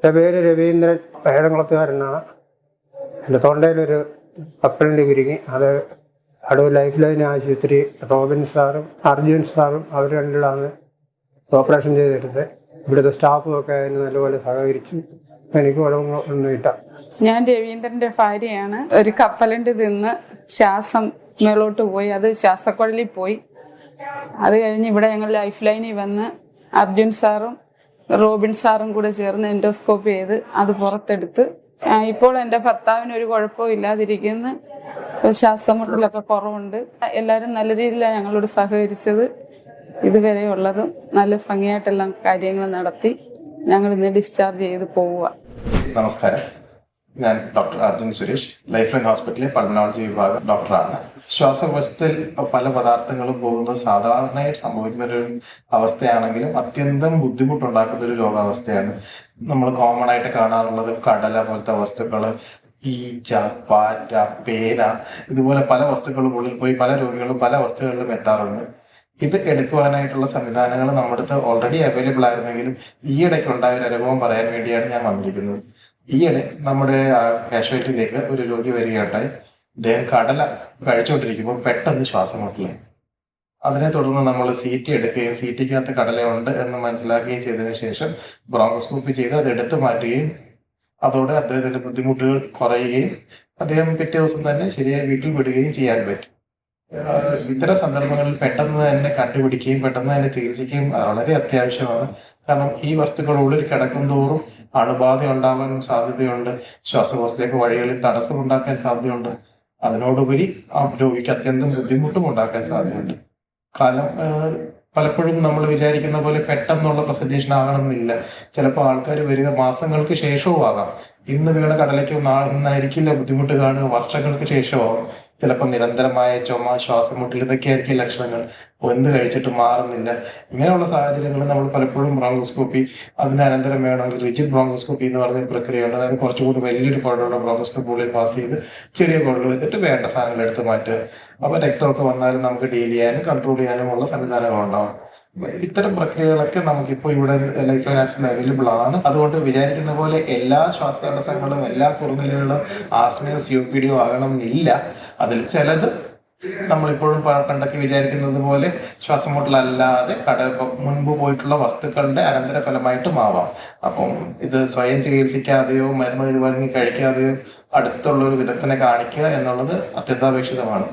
എൻ്റെ പേര് രവീന്ദ്രൻ, പേഴംകുളത്തുകാരനാണ്. എൻ്റെ തൊണ്ടയിലൊരു കപ്പലിൻ്റെ കുരുങ്ങി. അത് അടൂർ ലൈഫ് ലൈൻ ആശുപത്രി റോബിൻ സാറും അർജുൻ സാറും അവർ രണ്ടിലാണ് ഓപ്പറേഷൻ ചെയ്തെടുത്ത്. ഇവിടുത്തെ സ്റ്റാഫും ഒക്കെ അതിന് നല്ലപോലെ സഹകരിച്ചു. എനിക്ക് കുഴപ്പമൊന്നുമില്ല. ഞാൻ രവീന്ദ്രൻ്റെ ഭാര്യയാണ്. ഒരു കപ്പലിൻ്റെ നിന്ന് ശ്വാസം മേളോട്ട് പോയി, അത് ശ്വാസക്കുഴലിൽ പോയി. അത് കഴിഞ്ഞ് ഇവിടെ ഞങ്ങൾ ലൈഫ് ലൈനിൽ വന്ന് അർജുൻ സാറും റോബിൻ സാറും കൂടെ ചേർന്ന് എൻഡോസ്കോപ്പി ചെയ്ത് അത് പുറത്തെടുത്ത് ഇപ്പോൾ എൻ്റെ ഭർത്താവിന് ഒരു കുഴപ്പവും ഇല്ലാതിരിക്കുന്നു. ശ്വാസമുട്ടലൊക്കെ കുറവുണ്ട്. എല്ലാവരും നല്ല രീതിയിലാണ് ഞങ്ങളോട് സഹകരിച്ചത്. ഇതുവരെ ഉള്ളതും നല്ല ഭംഗിയായിട്ടെല്ലാം കാര്യങ്ങൾ നടത്തി ഞങ്ങൾ ഇന്ന് ഡിസ്ചാർജ് ചെയ്ത് പോവുക. നമസ്കാരം, ഞാൻ doctor Arjun Suresh, life line ഹോസ്പിറ്റലിലെ പൾമനോളജി വിഭാഗം ഡോക്ടറാണ്. ശ്വാസകോശത്തിൽ പല പദാർത്ഥങ്ങളും പോകുന്നത് സാധാരണയായി സംഭവിക്കുന്ന ഒരു അവസ്ഥയാണെങ്കിലും അത്യന്തം ബുദ്ധിമുട്ടുണ്ടാക്കുന്ന ഒരു രോഗാവസ്ഥയാണ്. നമ്മൾ കോമൺ ആയിട്ട് കാണാറുള്ളത് കടല പോലത്തെ വസ്തുക്കൾ, ഈച്ച, പാറ്റ, പേന, ഇതുപോലെ പല വസ്തുക്കളും ഉള്ളിൽ പോയി പല രോഗികളും പല അവസ്ഥകളിലും എത്താറുണ്ട്. ഇത് എടുക്കുവാനായിട്ടുള്ള സംവിധാനങ്ങൾ നമ്മുടെ അടുത്ത് ഓൾറെഡി അവൈലബിൾ ആയിരുന്നെങ്കിലും ഈയിടയ്ക്ക് ഉണ്ടായ ഒരു അനുഭവം പറയാൻ വേണ്ടിയാണ് ഞാൻ വന്നിരിക്കുന്നത്. ഈയിടെ നമ്മുടെ കാഷ്വാലിറ്റിയിലേക്ക് ഒരു രോഗി വരികയുണ്ടായി. അദ്ദേഹം കടല കഴിച്ചുകൊണ്ടിരിക്കുമ്പോൾ പെട്ടെന്ന് ശ്വാസം മുട്ടലായി. അതിനെ തുടർന്ന് നമ്മൾ CT എടുക്കുകയും CTക്കകത്ത് കടലയുണ്ട് എന്ന് മനസ്സിലാക്കുകയും ചെയ്തതിനു ശേഷം ബ്രോങ്കോസ്കോപ്പി ചെയ്ത് അത് എടുത്തു മാറ്റുകയും അതോടെ അദ്ദേഹത്തിന്റെ ബുദ്ധിമുട്ടുകൾ കുറയുകയും അദ്ദേഹം പിറ്റേ ദിവസം തന്നെ ശരിയായി വീട്ടിൽ വിടുകയും ചെയ്യാൻ പറ്റും. ഇത്തരം സന്ദർഭങ്ങളിൽ പെട്ടെന്ന് തന്നെ കണ്ടുപിടിക്കുകയും പെട്ടെന്ന് തന്നെ ചികിത്സിക്കുകയും വളരെ അത്യാവശ്യമാണ്. കാരണം ഈ വസ്തുക്കൾ ഉള്ളിൽ കിടക്കും തോറും അണുബാധ ഉണ്ടാവാനും സാധ്യതയുണ്ട്. ശ്വാസകോശത്തിലേക്ക് വഴികളിൽ തടസ്സമുണ്ടാക്കാൻ സാധ്യതയുണ്ട്. അതിനോടുപരി ആ രോഗിക്ക് അത്യന്തം ബുദ്ധിമുട്ടും ഉണ്ടാക്കാൻ സാധ്യതയുണ്ട്. പലപ്പോഴും നമ്മൾ വിചാരിക്കുന്ന പോലെ പെട്ടെന്നുള്ള പ്രസന്റേഷൻ ആകണമെന്നില്ല. ചിലപ്പോൾ ആൾക്കാർ വരിക മാസങ്ങൾക്ക് ശേഷവും ആകാം. ഇന്ന് വീണ കടലയ്ക്ക് നാളായിരിക്കില്ല ബുദ്ധിമുട്ട് കാണുക, വർഷങ്ങൾക്ക് ശേഷമാകും. ചിലപ്പോൾ നിരന്തരമായ ചുമ, ശ്വാസം മുട്ടൽ, ഇതൊക്കെ ആയിരിക്കും ലക്ഷണങ്ങൾ. എന്ത് കഴിച്ചിട്ട് മാറുന്നില്ല. ഇങ്ങനെയുള്ള സാഹചര്യങ്ങളിൽ നമ്മൾ പലപ്പോഴും ബ്രോങ്കോസ്കോപ്പി, അതിന് അനന്തരം വേണമെങ്കിൽ റിജിഡ് ബ്രോങ്കോസ്കോപ്പി എന്ന് പറഞ്ഞൊരു പ്രക്രിയയുണ്ട്. അതായത് കുറച്ചുകൂടി വലിയൊരു കുഴലുള്ള ബ്രോങ്കോസ്കോപ്പി ഉള്ളിൽ പാസ് ചെയ്ത് ചെറിയ കുഴൽ എടുത്തിട്ട് വേണ്ട സാധനങ്ങൾ എടുത്ത് മാറ്റുക. അപ്പോൾ രക്തമൊക്കെ വന്നാലും നമുക്ക് ഡീൽ ചെയ്യാനും കൺട്രോൾ ചെയ്യാനുമുള്ള സംവിധാനങ്ങളുണ്ടാവും. ഇത്തരം പ്രക്രിയകളൊക്കെ നമുക്കിപ്പോൾ ഇവിടെ ലൈഫ് ലൈൻ ആശുപത്രിയിൽ അവൈലബിൾ ആണ്. അതുകൊണ്ട് വിചാരിക്കുന്ന പോലെ എല്ലാ ശ്വാസതടസ്സങ്ങളും എല്ലാ കുറുങ്ങലുകളും ആസ്മയോ COPD ആകണം എന്നില്ല. അതിൽ ചിലത് നമ്മളിപ്പോഴും പണ്ടൊക്കെ വിചാരിക്കുന്നത് പോലെ ശ്വാസം മുട്ടലല്ലാതെ മുൻപ് പോയിട്ടുള്ള വസ്തുക്കളുടെ അനന്തരഫലമായിട്ടും ആവാം. അപ്പം ഇത് സ്വയം ചികിത്സിക്കാതെയോ മരുന്ന് കഴിക്കാതെയോ അടുത്തുള്ള ഒരു വിദഗ്ധനെ കാണിക്കുക എന്നുള്ളത് അത്യന്താപേക്ഷിതമാണ്.